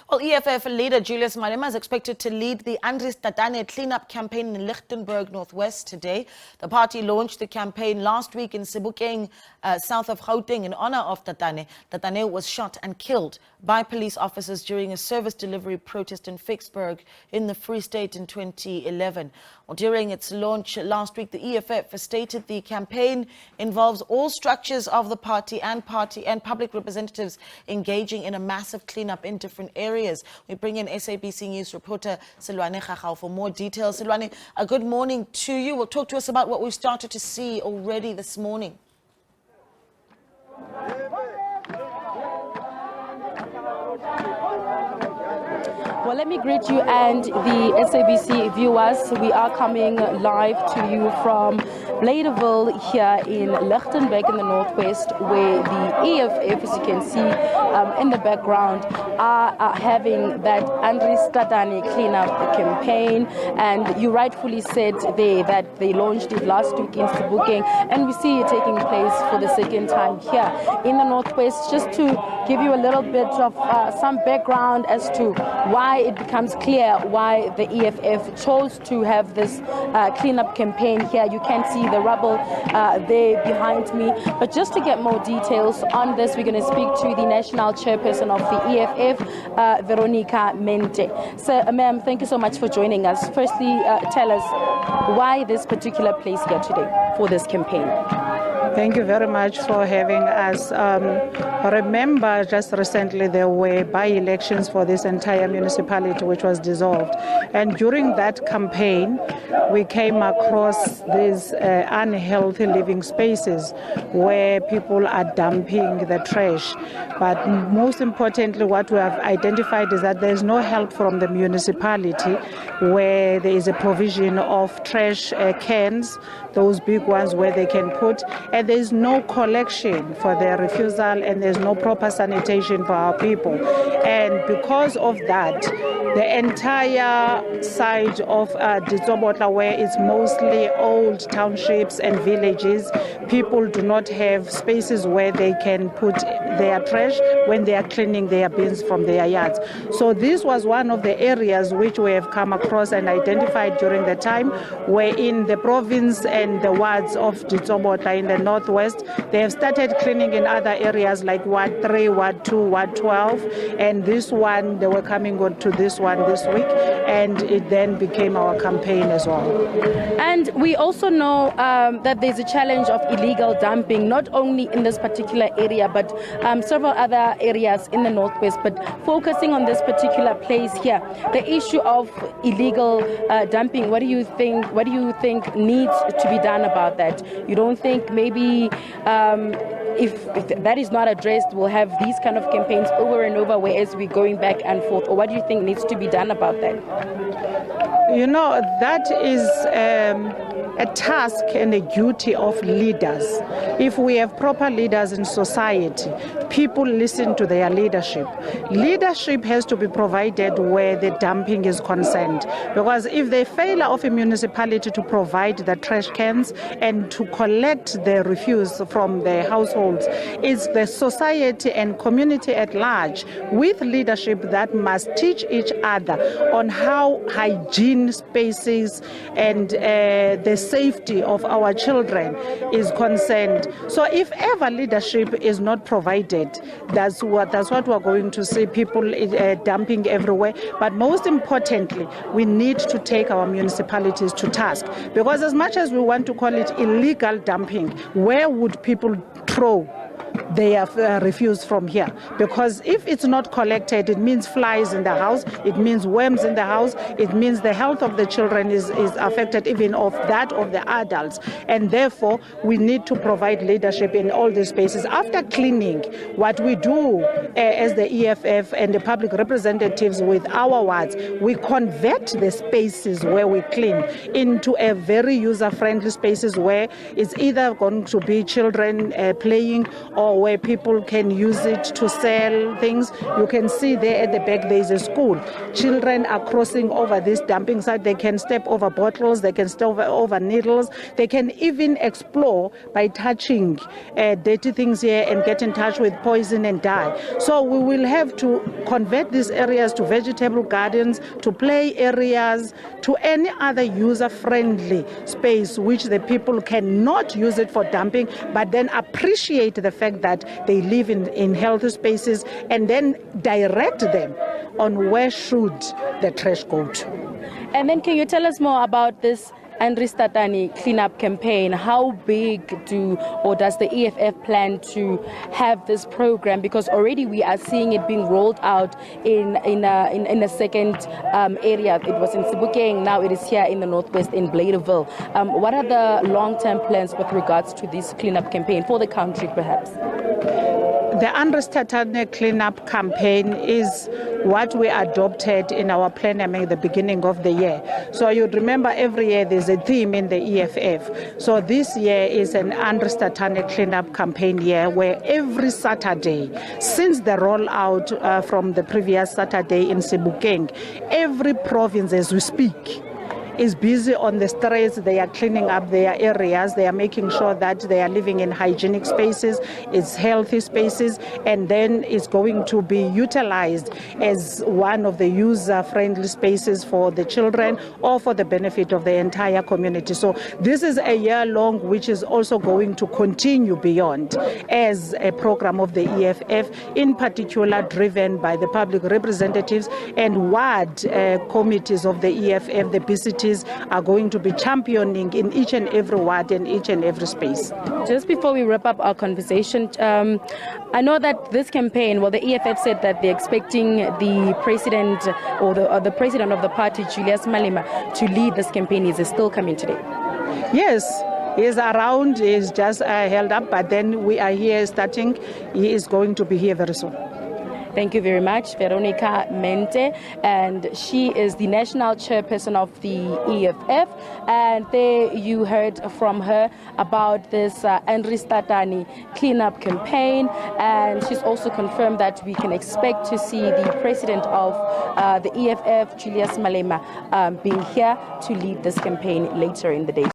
Well, EFF leader Julius Malema is expected to lead the Andries Tatane cleanup campaign in Lichtenburg, Northwest today. The party launched the campaign last week in Sebokeng, south of Gauteng, in honor of Tatane. Tatane was shot and killed by police officers during a service delivery protest in Ficksburg in the Free State in 2011. Well, during its launch last week, the EFF stated the campaign involves all structures of the party and public representatives engaging in a massive cleanup in different areas. We bring in SABC News reporter Sellwane Khakhau for more details. Sellwane, a good morning to you. Well, talk to us about what we've started to see already this morning. Well, let me greet you and the SABC viewers. We are coming live to you from Bladeville here in Lichtenburg in the northwest, where the EFF, as you can see in the background, are having that Andries Tatane cleanup campaign. And you rightfully said there that they launched it last week in Sebokeng, and we see it taking place for the second time here in the northwest. Just to give you a little bit of some background as to why it becomes clear why the EFF chose to have this cleanup campaign here. You can see the rubble there behind me. But just to get more details on this, we're going to speak to the national chairperson of the EFF, Veronica Mente. So, ma'am, thank you so much for joining us. Firstly, tell us why this particular place here today for this campaign. Thank you very much for having us. Remember, just recently there were by-elections for this entire municipality which was dissolved. And during that campaign, we came across these unhealthy living spaces where people are dumping the trash. But most importantly, what we have identified is that there is no help from the municipality where there is a provision of trash cans, those big ones where they can put, and there is no collection for their refusal, and there's no proper sanitation for our people. And because of that, the entire side of Ditsobotla, where it's mostly old townships and villages, people do not have spaces where they can put their trash when they are cleaning their bins from their yards. So this was one of the areas which we have come across and identified during the time where in the province and the wards of Ditsobotla in the northwest, they have started cleaning in other areas like Ward 3, Ward 2, Ward 12, and this one, they were coming on to this one this week, and it then became our campaign as well. And we also know that there's a challenge of illegal dumping, not only in this particular area, but several other areas in the northwest. But focusing on this particular place here, the issue of illegal dumping, what do you think needs to be done about that? You don't think maybe if that is not addressed, we'll have these kind of campaigns over and over, whereas we're going back and forth? Or what do you think needs to be done about that? You know, that is a task and a duty of leaders. If we have proper leaders in society, people listen to their leadership. Leadership has to be provided where the dumping is concerned. Because if they fail of a municipality to provide the trash cans and to collect the refuse from the households, it's the society and community at large with leadership that must teach each other on how hygiene spaces and the safety of our children is concerned. So if ever leadership is not provided, that's what we're going to see, people dumping everywhere. But most importantly, we need to take our municipalities to task, because as much as we want to call it illegal dumping, where would people throw their refuse from here? Because if it's not collected, it means flies in the house, it means worms in the house, it means the health of the children is affected, even of that of the adults. And therefore, we need to provide leadership in all these spaces. After cleaning, what we do as the EFF and the public representatives with our wards, we convert the spaces where we clean into a very user-friendly spaces where it's either going to be children playing or where people can use it to sell things. You can see there at the back there is a school. Children are crossing over this dumping site. They can step over bottles, they can step over needles, they can even explore by touching dirty things here and get in touch with poison and die. So we will have to convert these areas to vegetable gardens, to play areas, to any other user-friendly space which the people cannot use it for dumping, but then appreciate the fact that they live in healthy spaces, and then direct them on where should the trash go to. And then can you tell us more about this Andries Tatane cleanup campaign? How big does the EFF plan to have this program? Because already we are seeing it being rolled out in a second area. It was in Sebokeng, now it is here in the Northwest in Bladeville. What are the long-term plans with regards to this cleanup campaign for the country, perhaps? The Andries Tatane cleanup campaign is what we adopted in our planning at the beginning of the year. So you'd remember every year there's a theme in the EFF. So this year is an Andries Tatane cleanup campaign year, where every Saturday, since the rollout from the previous Saturday in Sebokeng, every province as we speak is busy on the streets. They are cleaning up their areas. They are making sure that they are living in hygienic spaces, it's healthy spaces, and then it's going to be utilized as one of the user-friendly spaces for the children or for the benefit of the entire community. So this is a year long, which is also going to continue beyond as a program of the EFF, in particular driven by the public representatives and ward committees of the EFF, the BCT are going to be championing in each and every ward and each and every space. Just before we wrap up our conversation, I know that this campaign, well, the EFF said that they're expecting the president or the president of the party, Julius Malema, to lead this campaign. Is he still coming today? Yes. He is around, he is just held up, but then we are here starting. He is going to be here very soon. Thank you very much, Veronica Mente, and she is the national chairperson of the EFF. And there you heard from her about this Andries Tatane cleanup campaign, and she's also confirmed that we can expect to see the president of the EFF, Julius Malema, being here to lead this campaign later in the day.